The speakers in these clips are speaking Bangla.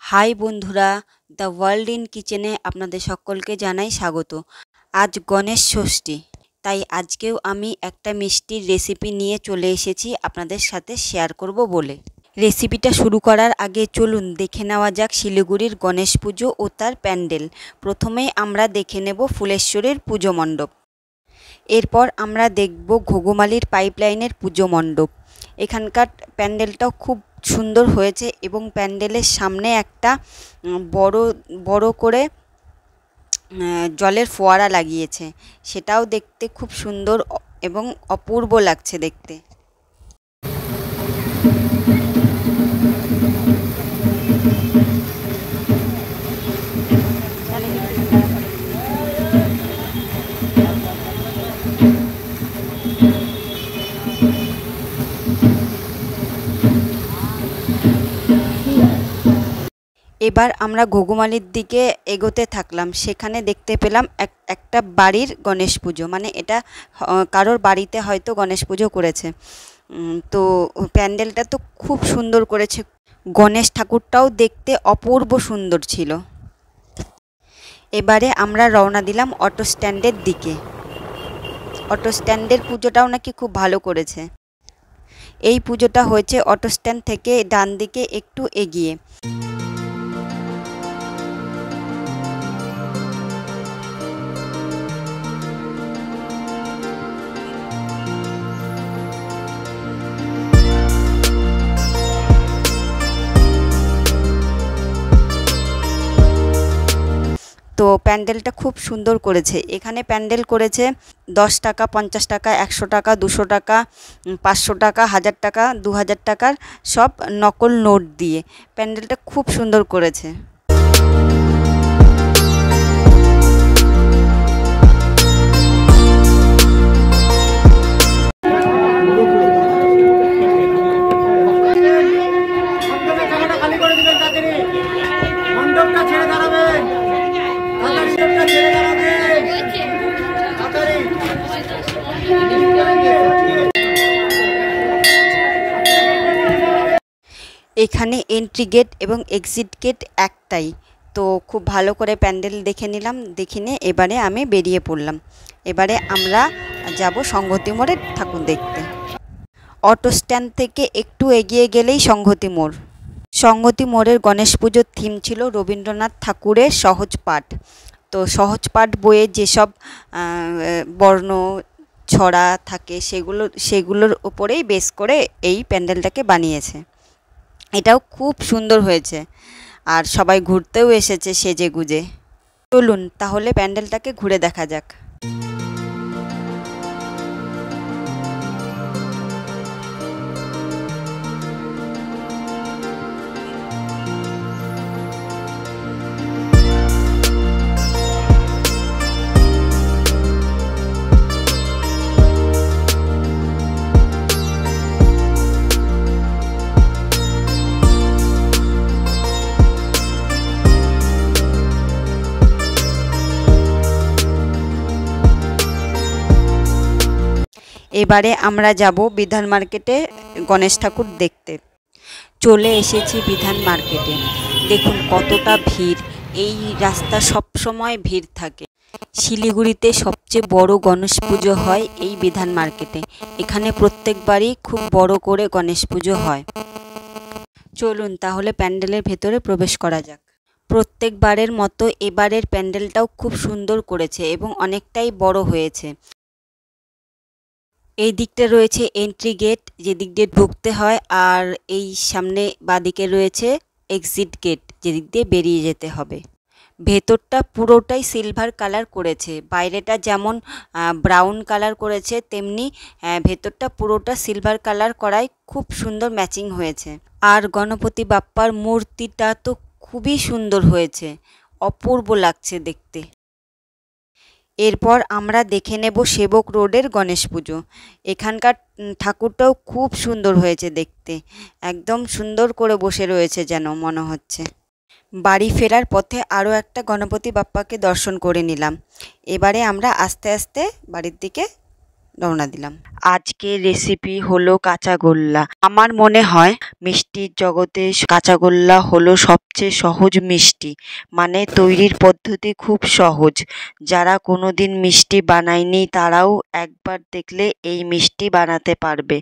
হাই বন্ধুরা, দ্য ওয়ার্ল্ড ইন কিচেনে আপনাদের সকলকে জানাই স্বাগত। আজ গণেশ ষষ্ঠী, তাই আজকেও আমি একটা মিষ্টির রেসিপি নিয়ে চলে এসেছি আপনাদের সাথে শেয়ার করব বলে। রেসিপিটা শুরু করার আগে চলুন দেখে নেওয়া যাক শিলিগুড়ির গণেশ পুজো ও তার প্যান্ডেল। প্রথমেই আমরা দেখে নেব ফুলেশ্বরীর পুজো মণ্ডপ, এরপর আমরা দেখব ঘুঘুমালির পাইপলাইনের পুজো মণ্ডপ। এখানকার প্যান্ডেলটাও খুব সুন্দর হয়েছে এবং প্যান্ডেলের সামনে একটা বড় করে জলের ফোয়ারা লাগিয়েছে, সেটাও দেখতে খুব সুন্দর এবং অপূর্ব লাগছে দেখতে। এবার আমরা ঘুঘুমালির দিকে এগোতে থাকলাম। সেখানে দেখতে পেলাম একটা বাড়ির গণেশ পুজো, মানে এটা কারোর বাড়িতে হয়তো গণেশ পুজো করেছে। তো প্যান্ডেলটা তো খুব সুন্দর করেছে, গণেশ ঠাকুরটাও দেখতে অপূর্ব সুন্দর ছিল। এবারে আমরা রওনা দিলাম অটো স্ট্যান্ডের দিকে। অটো স্ট্যান্ডের পুজোটাও নাকি খুব ভালো করেছে। এই পুজোটা হয়েছে অটো স্ট্যান্ড থেকে ডান দিকে একটু এগিয়ে। তো প্যান্ডেলটা খুব সুন্দর করেছে। এখানে প্যান্ডেল করেছে 10 টাকা, 50 টাকা, 100 টাকা, 200 টাকা, 500 টাকা, 1000 টাকা, 2000 টাকার সব নকল নোট দিয়ে প্যান্ডেলটা খুব সুন্দর করেছে। এখানে এন্ট্রি গেট এবং এক্সিট গেট একটাই। তো খুব ভালো করে প্যান্ডেল দেখে নিলাম, দেখে নিয়ে এবারে আমি বেরিয়ে পড়লাম। এবারে আমরা যাব সংহতি মোড়ে ঠাকুর দেখতে। অটো স্ট্যান্ড থেকে একটু এগিয়ে গেলেই সংহতি মোড়। সংহতি মোড়ের গণেশ পুজোর থিম ছিল রবীন্দ্রনাথ ঠাকুরের সহজ পাঠ। তো সহজ পাঠ বইয়ে যেসব বর্ণ ছড়া থাকে সেগুলোর উপরেই বেস করে এই প্যান্ডেলটাকে বানিয়েছে। এটাও খুব সুন্দর হয়েছে, আর সবাই ঘুরতেও এসেছে সেজে গুজে। চলুন তাহলে প্যান্ডেলটাকে ঘুরে দেখা যাক। এবারে আমরা যাব বিধান মার্কেটে গণেশ ঠাকুর দেখতে। চলে এসেছি বিধান মার্কেটে। দেখুন কতটা ভিড়, এই রাস্তা সব সময় ভিড় থাকে। শিলিগুড়িতে সবচেয়ে বড় গণেশ পুজো হয় এই বিধান মার্কেটে। এখানে প্রত্যেকবারই খুব বড় করে গণেশ পুজো হয়। চলুন তাহলে প্যান্ডেলের ভেতরে প্রবেশ করা যাক। প্রত্যেকবারের মতো এবারের প্যান্ডেলটাও খুব সুন্দর করেছে এবং অনেকটাই বড় হয়েছে। এই দিকটা রয়েছে এন্ট্রি গেট, যেদিক দিয়ে ঢুকতে হয়, আর এই সামনে বাঁদিকে রয়েছে এক্সিট গেট, যেদিক দিয়ে বেরিয়ে যেতে হবে। ভেতরটা পুরোটাই সিলভার কালার করেছে। বাইরেটা যেমন ব্রাউন কালার করেছে, তেমনি ভেতরটা পুরোটা সিলভার কালার করায় খুব সুন্দর ম্যাচিং হয়েছে। আর গণপতি বাপ্পার মূর্তিটা তো খুবই সুন্দর হয়েছে, অপূর্ব লাগছে দেখতে। এরপর আমরা দেখে নেব সেবক রোডের গণেশ পুজো। এখানকার ঠাকুরটাও খুব সুন্দর হয়েছে দেখতে, একদম সুন্দর করে বসে রয়েছে যেন মনে হচ্ছে। বাড়ি ফেরার পথে আরও একটা গণপতি বাপ্পাকে দর্শন করে নিলাম। এবারে আমরা আস্তে আস্তে বাড়ির দিকে রওনা দিলাম। আজকের রেসিপি হলো কাঁচাগোল্লা। আমার মনে হয় মিষ্টির জগতে কাঁচাগোল্লা হলো সবচেয়ে সহজ মিষ্টি, মানে তৈরির পদ্ধতি খুব সহজ। যারা কোনোদিন মিষ্টি বানায়নি তারাও একবার দেখলে এই মিষ্টি বানাতে পারবে।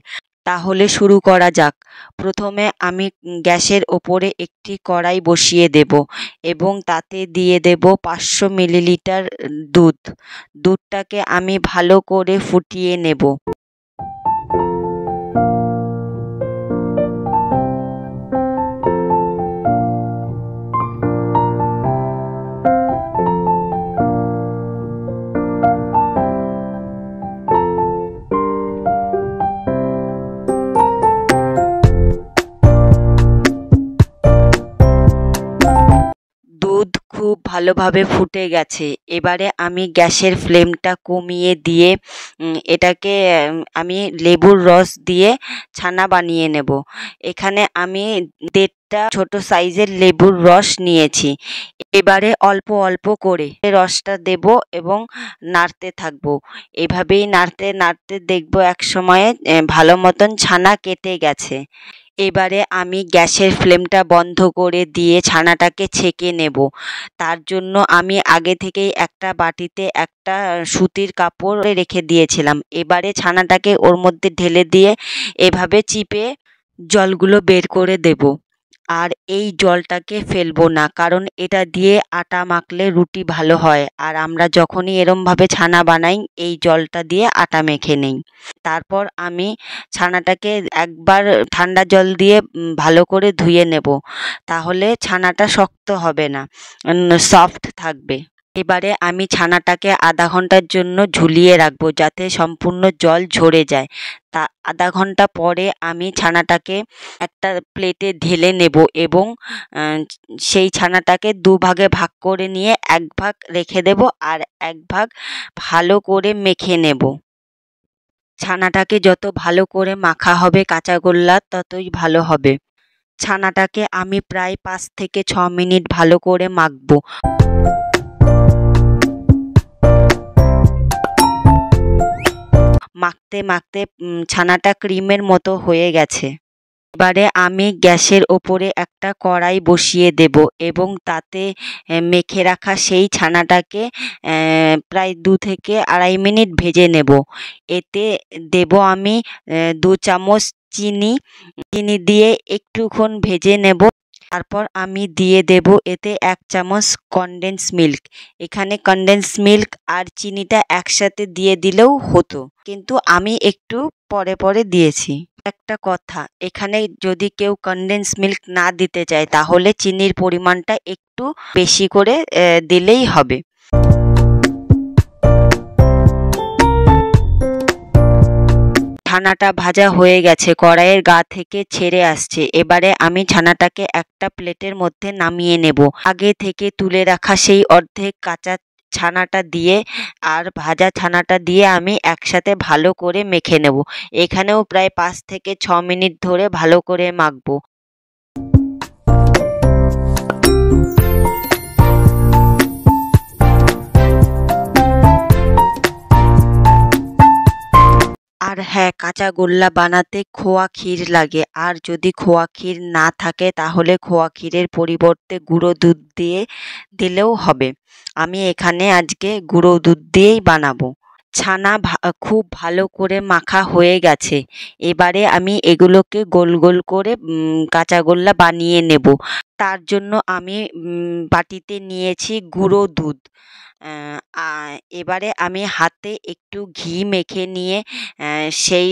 তাহলে শুরু করা যাক। প্রথমে আমি গ্যাসের ওপরে একটি কড়াই বসিয়ে দেব এবং তাতে দিয়ে দেব 500 মিলিলিটার দুধ। দুধটাকে আমি ভালো করে ফুটিয়ে নেব। দুধ খুব ভালোভাবে ফুটে গেছে। এবারে আমি গ্যাসের ফ্লেমটা কমিয়ে দিয়ে এটাকে আমি লেবুর রস দিয়ে ছানা বানিয়ে নেব। এখানে আমি 1.5টা ছোট সাইজের লেবুর রস নিয়েছি। এবারে অল্প অল্প করে রসটা দেব এবং নাড়তে থাকবো। এভাবেই নাড়তে নাড়তে দেখবো এক সময়ে ভালো মতন ছানা কেটে গেছে। এবারে আমি গ্যাসের ফ্লেমটা বন্ধ করে দিয়ে ছানাটাকে ছেঁকে নেব। তার জন্য আমি আগে থেকেই একটা বাটিতে একটা সুতির কাপড় রেখে দিয়েছিলাম। এবারে ছানাটাকে ওর মধ্যে ঢেলে দিয়ে এভাবে চিপে জলগুলো বের করে দেব। আর এই জলটাকে ফেলবো না, কারণ এটা দিয়ে আটা মাখলে রুটি ভালো হয়। আর আমরা যখনই এরমভাবে ছানা বানাই এই জলটা দিয়ে আটা মেখে নেই। তারপর আমি ছানাটাকে একবার ঠান্ডা জল দিয়ে ভালো করে ধুয়ে নেব। তাহলে ছানাটা শক্ত হবে না, সফট থাকবে। এবারে আমি ছানাটাকে আধা ঘন্টার জন্য ঝুলিয়ে রাখবো যাতে সম্পূর্ণ জল ঝরে যায়। তা আধা ঘন্টা পরে আমি ছানাটাকে একটা প্লেটে ঢেলে নেব এবং সেই ছানাটাকে দুভাগে ভাগ করে নিয়ে এক ভাগ রেখে দেব আর এক ভাগ ভালো করে মেখে নেব। ছানাটাকে যত ভালো করে মাখা হবে কাঁচাগোল্লা ততই ভালো হবে। ছানাটাকে আমি প্রায় 5 থেকে 6 মিনিট ভালো করে মাখবো। মাখতে মাখতে ছানাটা ক্রিমের মতো হয়ে গেছে। এবারে আমি গ্যাসের ওপরে একটা কড়াই বসিয়ে দেব এবং তাতে মেখে রাখা সেই ছানাটাকে প্রায় 2 থেকে 2.5 মিনিট ভেজে নেব। এতে দেব আমি 2 চামচ চিনি। চিনি দিয়ে একটুক্ষণ ভেজে নেব। তারপর আমি দিয়ে দেব এতে 1 চামচ কনডেন্স মিল্ক। এখানে কনডেন্স মিল্ক আর চিনিটা একসাথে দিয়ে দিলেও হতো, কিন্তু আমি একটু পরে পরে দিয়েছি। একটা কথা, এখানে যদি কেউ কনডেন্স মিল্ক না দিতে চায় তাহলে চিনির পরিমাণটা একটু বেশি করে দিলেই হবে। ছানাটা ভাজা হয়ে গেছে, কড়াইয়ের গা থেকে ছেড়ে আসছে। এবারে আমি ছানাটাকে একটা প্লেটের মধ্যে নামিয়ে নেব। আগে থেকে তুলে রাখা সেই অর্ধেক কাঁচা ছানাটা দিয়ে আর ভাজা ছানাটা দিয়ে আমি একসাথে ভালো করে মেখে নেব। এখানেও প্রায় 5 থেকে 6 মিনিট ধরে ভালো করে মাখবো। আর হ্যাঁ, কাঁচাগোল্লা বানাতে খোয়া ক্ষীর লাগে। আর যদি খোয়া ক্ষীর না থাকে তাহলে খোয়া ক্ষীরের পরিবর্তে গুঁড়ো দুধ দিয়ে দিলেও হবে। আমি এখানে আজকে গুঁড়ো দুধ দিয়েই বানাবো। ছানা খুব ভালো করে মাখা হয়ে গেছে। এবারে আমি এগুলোকে গোল গোল করে কাঁচাগোল্লা বানিয়ে নেব। তার জন্য আমি বাটিতে নিয়েছি গুঁড়ো দুধ। এবারে আমি হাতে একটু ঘি মেখে নিয়ে সেই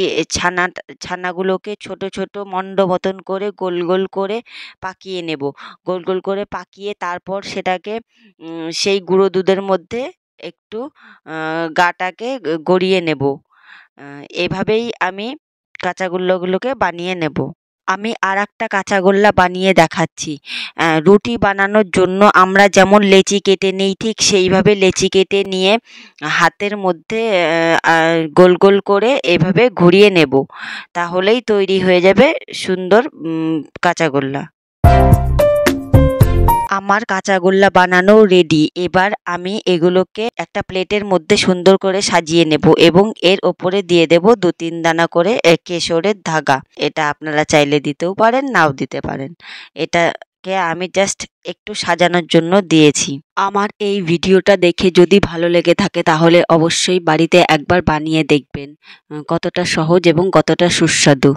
ছানাগুলোকে ছোট ছোট মণ্ড মতন করে গোল গোল করে পাকিয়ে নেব। গোল গোল করে পাকিয়ে তারপর সেটাকে সেই গুঁড়ো দুধের মধ্যে একটু গাটাকে গড়িয়ে নেব। এভাবেই আমি কাঁচাগোল্লাগুলোকে বানিয়ে নেব। আমি আরেকটা কাঁচাগোল্লা বানিয়ে দেখাচ্ছি। রুটি বানানোর জন্য আমরা যেমন লেচি কেটে নিই ঠিক সেইভাবে লেচি কেটে নিয়ে হাতের মধ্যে গোল গোল করে এভাবে ঘুরিয়ে নেব। তাহলেই তৈরি হয়ে যাবে সুন্দর কাঁচাগোল্লা। আমার কাঁচাগোল্লা বানানো রেডি। এবার আমি এগুলোকে একটা প্লেটের মধ্যে সুন্দর করে সাজিয়ে নেব এবং এর ওপরে দিয়ে দেব 2-3 দানা করে কেশরের ধাগা। এটা আপনারা চাইলে দিতেও পারেন, নাও দিতে পারেন। এটাকে আমি জাস্ট একটু সাজানোর জন্য দিয়েছি। আমার এই ভিডিওটা দেখে যদি ভালো লেগে থাকে তাহলে অবশ্যই বাড়িতে একবার বানিয়ে দেখবেন কতটা সহজ এবং কতটা সুস্বাদু।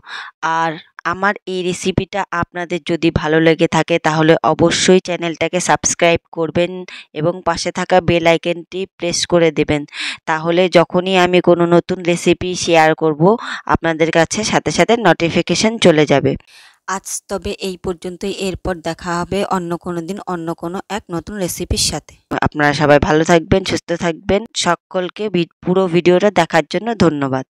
আর আমার এই রেসিপিটা আপনাদের যদি ভালো লেগে থাকে তাহলে অবশ্যই চ্যানেলটাকে সাবস্ক্রাইব করবেন এবং পাশে থাকা বেল আইকনটি প্রেস করে দেবেন। তাহলে যখনই আমি কোনো নতুন রেসিপি শেয়ার করব আপনাদের কাছে সাথে সাথে নোটিফিকেশন চলে যাবে। আজ তবে এই পর্যন্তই। এরপর দেখা হবে অন্য কোনো দিন অন্য কোনো এক নতুন রেসিপির সাথে। আপনারা সবাই ভালো থাকবেন, সুস্থ থাকবেন। সকলকে পুরো ভিডিওটা দেখার জন্য ধন্যবাদ।